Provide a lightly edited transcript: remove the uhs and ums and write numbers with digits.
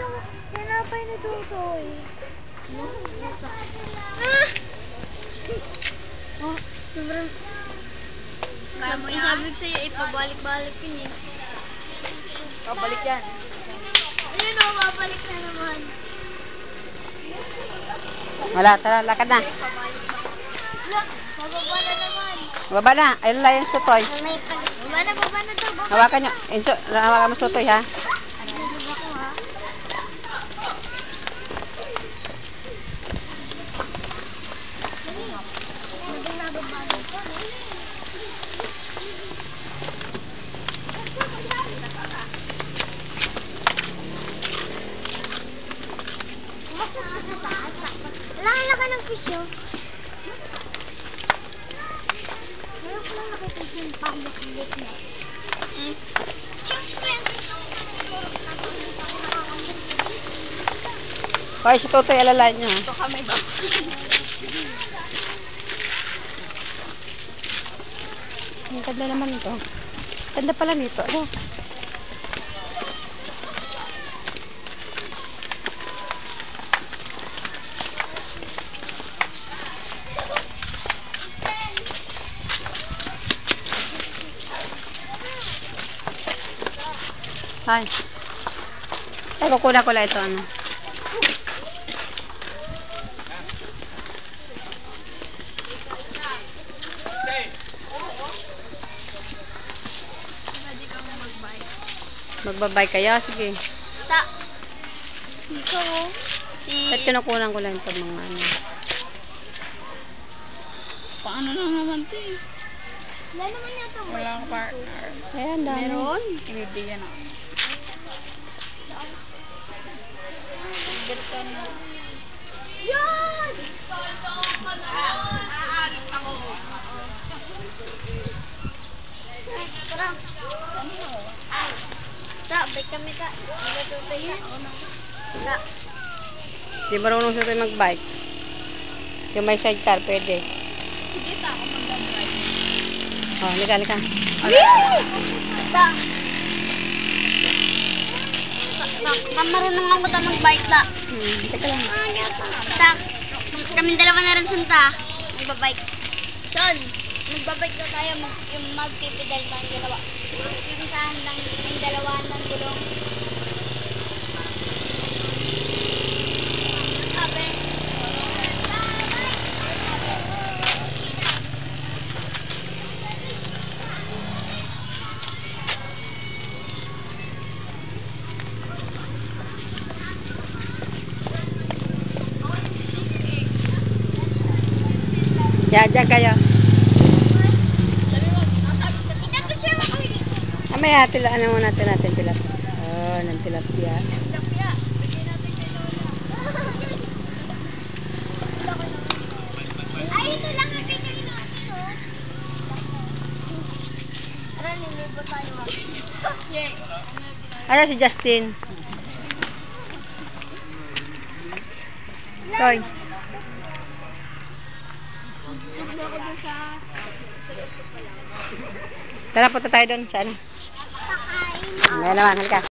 yung tinapay ni Tutoy. Oh, sobrang... Sabi ko sa'yo, ipabalik-balik yun eh. Pabalik yan. Ayun o, babalik na naman. Wala, tara, lakad na. Look, bababa na naman. Baba na. Ayun lang yung sutoy. Baba na daw. Hawakan nyo. Hawakan mo sutoy, ha? Wala ka ng fish yun. Meron ko lang nakita yung pangbukilit na. Hoy, si Tutoy, alalain nyo, ha? Ito kami ba? Ang ganda naman ito. Ganda pala nito. Ano? Hi. Ay, kukunan ko lang ito, ano. Magbabay kaya? Sige. Dito o. At kinukunan ko lang ito mga ano. Paano na naman ito eh? Wala naman yata. Wala akong partner. Ayan, dami. Meron? Ibibigyan ako. Yan! Tara. Balik kami ta. Nagatutoy ta. Di marunong Tutoy mag-bike. Yung may sidecar, pwede. Sige ta, ako mag-drive. Oh, lika. Ta. Marunong ako ta mag-bike ta. Teka lang. Ta. Kaming dalawa na rin sunta. Magbabike. Son, magbabike na tayo. Yung magpipidal tayong dalawa. Yung saan lang, yung dalawa ng gulong. Sabi. Diyan kayo. Mamaya, ano muna natin tilapia. Oh, ng tilapia. Ay, ito lang ang bigay natin, oh. Tara, lilibo tayo, Ano si Justin? Toy. Tara, punta tayo doon. Saan? Pakain. Ayan naman, halika.